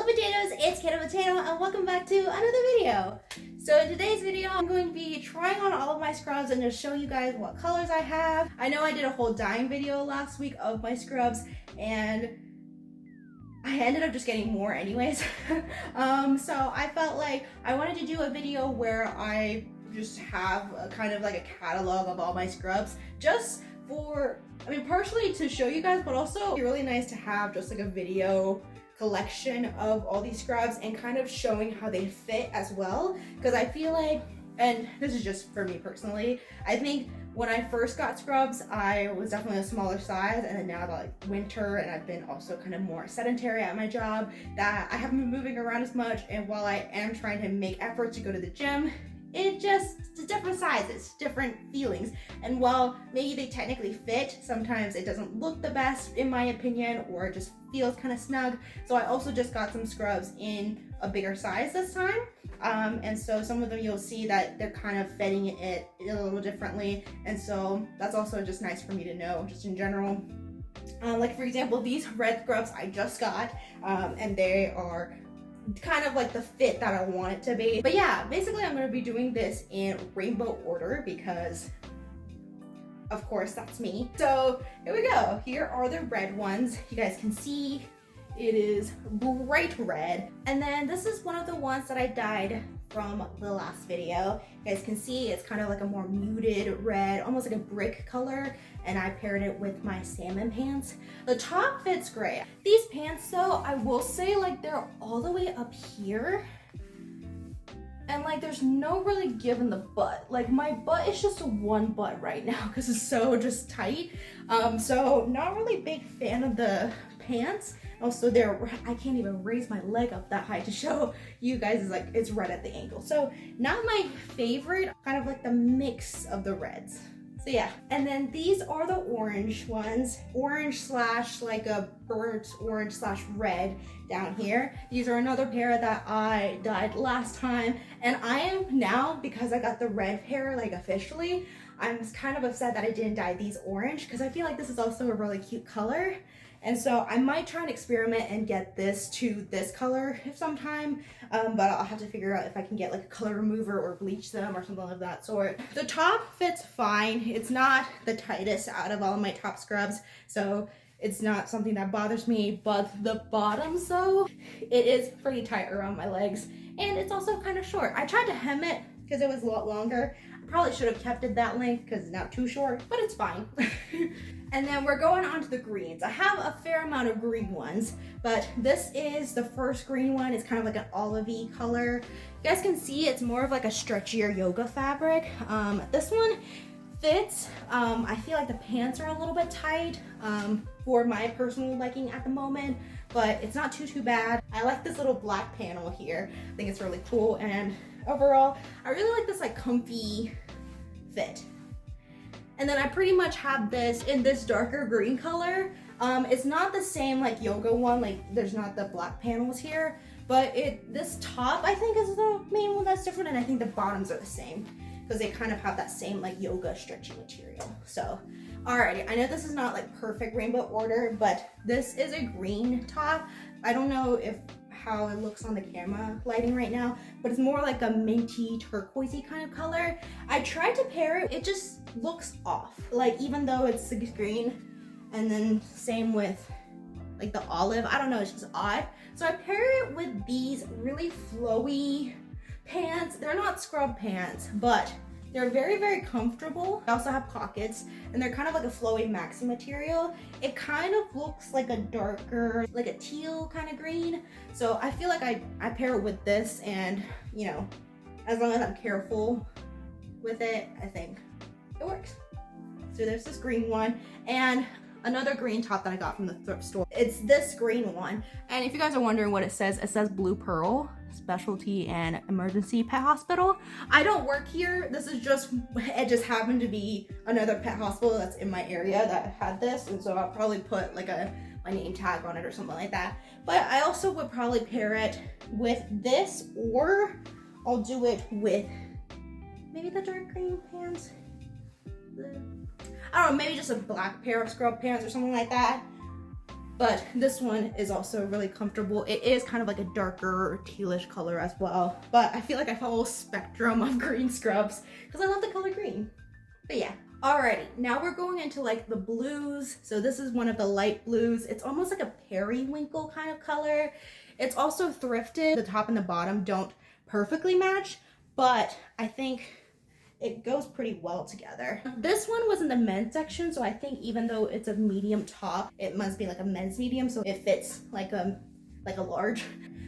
Hello potatoes, it's Cato Potato and welcome back to another video. So in today's video, I'm going to be trying on all of my scrubs and just show you guys what colors I have. I know I did a whole dyeing video last week of my scrubs and I ended up just getting more anyways. So I felt like I wanted to do a video where I just have a kind of like a catalog of all my scrubs just for, partially to show you guys, but also it'd be really nice to have just like a video collection of all these scrubs and kind of showing how they fit as well, because I feel like, and this is just for me personally, I think when I first got scrubs I was definitely a smaller size, and then now that like winter and I've been also kind of more sedentary at my job, that I haven't been moving around as much, and while I am trying to make efforts to go to the gym, it's different sizes, different feelings. And while maybe they technically fit, sometimes it doesn't look the best in my opinion, or it just feels kind of snug. So I also just got some scrubs in a bigger size this time. And so some of them you'll see that they're kind of fitting it a little differently. And so that's also just nice for me to know, just in general. Like for example, these red scrubs I just got, and they are kind of like the fit that I want it to be. But yeah, basically I'm going to be doing this in rainbow order because of course that's me. So here we go. Here are the red ones. You guys can see it is bright red. And then this is one of the ones that I dyed from the last video. You guys can see it's kind of like a more muted red, almost like a brick color, and I paired it with my salmon pants. The top fits great. These pants though, I will say, like, they're all the way up here, and like there's no really give in the butt. Like my butt is just a one butt right now because it's so just tight. So not really big fan of the pants. Also, I can't even raise my leg up that high to show you guys, like it's red at the ankle. So not my favorite, kind of like the mix of the reds. So yeah, and then these are the orange ones, orange slash like a burnt orange slash red down here. These are another pair that I dyed last time, and I am now, because I got the red pair like officially, I'm kind of upset that I didn't dye these orange because I feel like this is also a really cute color. And so I might try and experiment and get this to this color if sometime, but I'll have to figure out if I can get like a color remover or bleach them or something of that sort. The top fits fine. It's not the tightest out of all of my top scrubs, so it's not something that bothers me, but the bottoms though, it is pretty tight around my legs, and it's also kind of short. I tried to hem it because it was a lot longer. I probably should have kept it that length because it's not too short, but it's fine. And then we're going on to the greens. I have a fair amount of green ones, but this is the first green one. It's kind of like an olivey color. You guys can see it's more of like a stretchier yoga fabric. This one fits. I feel like the pants are a little bit tight for my personal liking at the moment, but it's not too bad. I like this little black panel here. I think it's really cool, and overall, I really like this like comfy fit. And then I pretty much have this in this darker green color. It's not the same like yoga one, like there's not the black panels here, but this top I think is the main one that's different, and I think the bottoms are the same because they kind of have that same like yoga stretchy material. So alrighty, I know this is not like perfect rainbow order, but this is a green top. I don't know how it looks on the camera lighting right now, but it's more like a minty turquoisey kind of color. I tried to pair it, it just looks off. Like even though it's green, and then same with like the olive, I don't know, it's just odd. So I pair it with these really flowy pants. They're not scrub pants, but they're very comfortable. They also have pockets, and they're kind of like a flowy maxi material. It kind of looks like a darker, like a teal kind of green. So I feel like I pair it with this, and you know, as long as I'm careful with it, I think it works. So there's this green one, and another green top that I got from the thrift store. It's this green one, and if you guys are wondering what it says Blue Pearl Specialty and Emergency Pet Hospital. I don't work here. This is it just happened to be another pet hospital that's in my area that had this, and so I'll probably put like my name tag on it or something like that. But I also would probably pair it with this, or I'll do it with maybe the dark green pants. I don't know, maybe just a black pair of scrub pants or something like that. but this one is also really comfortable. It is kind of like a darker tealish color as well, but I feel like I follow a spectrum of green scrubs because I love the color green. But yeah. Alrighty, now we're going into like the blues. So this is one of the light blues. It's almost like a periwinkle kind of color. It's also thrifted. The top and the bottom don't perfectly match, but I think it goes pretty well together. This one was in the men's section, so I think even though it's a medium top, it must be like a men's medium, so it fits like a large.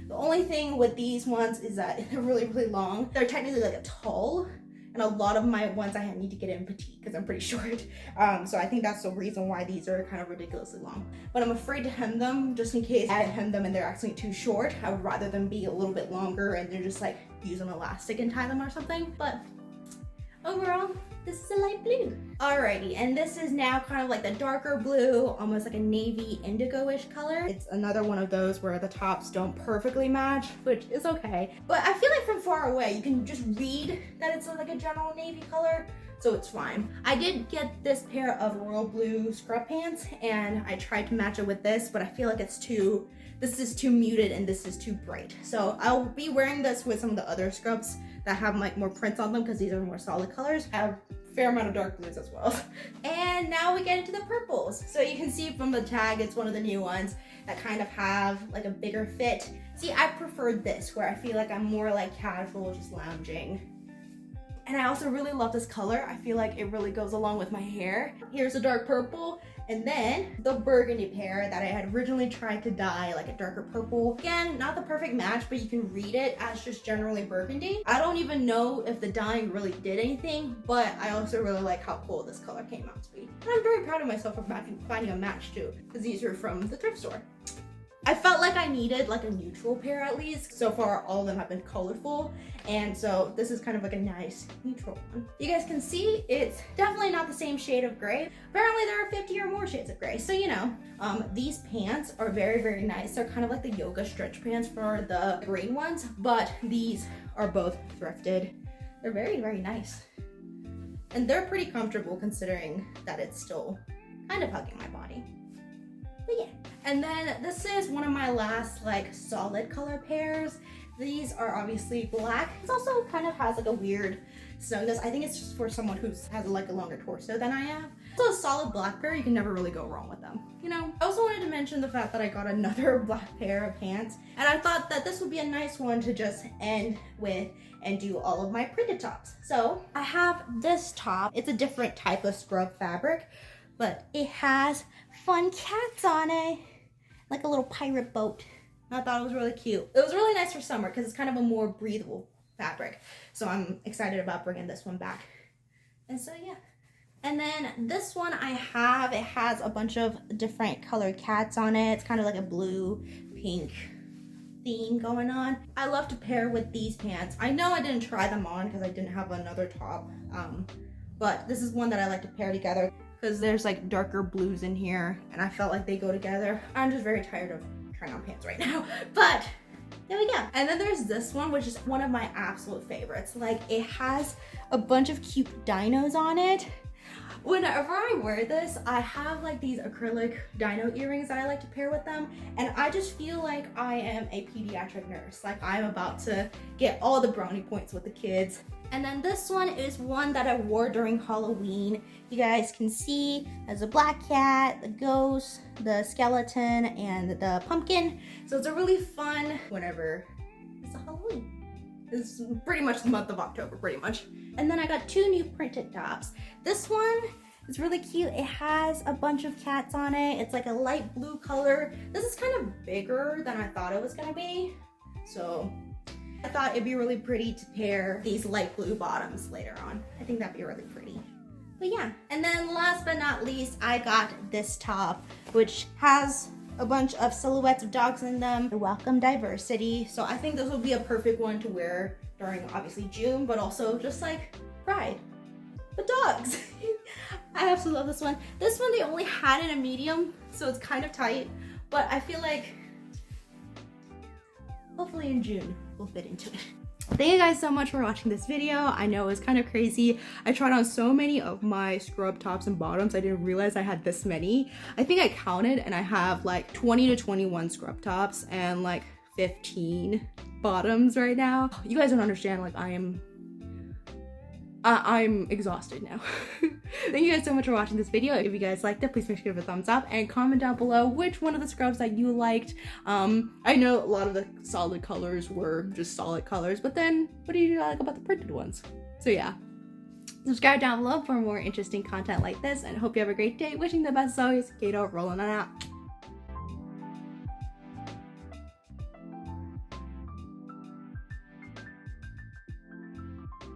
The only thing with these ones is that they're really, really long. They're technically like a tall, and a lot of my ones I need to get in petite because I'm pretty short. So I think that's the reason why these are kind of ridiculously long. But I'm afraid to hem them just in case I hem them and they're actually too short. I would rather them be a little bit longer and they're just like use an elastic and tie them or something. But overall, this is a light blue. Alrighty, and this is now kind of like the darker blue, almost like a navy indigo-ish color. It's another one of those where the tops don't perfectly match, which is okay. But I feel like from far away, you can just read that it's like a general navy color, so it's fine. I did get this pair of royal blue scrub pants, and I tried to match it with this, but I feel like this is too muted and this is too bright. So I'll be wearing this with some of the other scrubs that have like more prints on them because these are more solid colors. I have a fair amount of dark blues as well. And now we get into the purples. So you can see from the tag, it's one of the new ones that kind of have like a bigger fit. See, I prefer this where I feel like I'm more like casual, just lounging. And I also really love this color. I feel like it really goes along with my hair. Here's a dark purple, and then the burgundy pair that I had originally tried to dye like a darker purple. Again, not the perfect match, but you can read it as just generally burgundy. I don't even know if the dyeing really did anything, but I also really like how cool this color came out to be. And I'm very proud of myself for finding a match too, because these are from the thrift store. I felt like I needed like a neutral pair at least. So far, all of them have been colorful. And so this is kind of like a nice neutral one. You guys can see it's definitely not the same shade of gray. Apparently there are 50 or more shades of gray. So, you know, these pants are very, very nice. They're kind of like the yoga stretch pants for the green ones, but these are both thrifted. They're very, very nice. And they're pretty comfortable considering that it's still kind of hugging my body. But yeah. And then this is one of my last like solid color pairs. These are obviously black. It also kind of has like a weird snugness. I think it's just for someone who has like a longer torso than I have. So a solid black pair, you can never really go wrong with them, you know? I also wanted to mention the fact that I got another black pair of pants, and I thought that this would be a nice one to just end with and do all of my printed tops. So I have this top. It's a different type of scrub fabric, but it has fun cats on it. Like a little pirate boat. I thought it was really cute. It was really nice for summer because it's kind of a more breathable fabric. So I'm excited about bringing this one back. And so yeah. And then this one it has a bunch of different colored cats on it. It's kind of like a blue, pink theme going on. I love to pair with these pants. I know I didn't try them on because I didn't have another top. But this is one that I like to pair together because there's like darker blues in here and I felt like they go together. I'm just very tired of trying on pants right now, but there we go. And then there's this one, which is one of my absolute favorites. Like it has a bunch of cute dinos on it. Whenever I wear this, I have like these acrylic dino earrings that I like to pair with them, and I just feel like I am a pediatric nurse. Like I'm about to get all the brownie points with the kids. And then this one is one that I wore during Halloween. You guys can see there's a black cat, the ghost, the skeleton, and the pumpkin. So it's a really fun whenever it's a Halloween. It's pretty much the month of October, pretty much. And then I got two new printed tops. This one is really cute. It has a bunch of cats on it. It's like a light blue color. This is kind of bigger than I thought it was gonna be. So I thought it'd be really pretty to pair these light blue bottoms later on. I think that'd be really pretty. But yeah, and then last but not least, I got this top, which has a bunch of silhouettes of dogs in them. They welcome diversity. So I think this will be a perfect one to wear during obviously June, but also just like Pride. But dogs. I absolutely love this one. This one they only had in a medium, so it's kind of tight, but I feel like hopefully in June we'll fit into it. Thank you guys so much for watching this video. I know it was kind of crazy. I tried on so many of my scrub tops and bottoms. I didn't realize I had this many. I think I counted and I have like 20 to 21 scrub tops and like 15 bottoms right now. You guys don't understand, like I'm exhausted now. Thank you guys so much for watching this video. If you guys liked it, please make sure to give it a thumbs up and comment down below which one of the scrubs that you liked. I know a lot of the solid colors were just solid colors, but then what do you like about the printed ones? So yeah, subscribe down below for more interesting content like this, and I hope you have a great day. Wishing the best as always. Cato, rolling on out.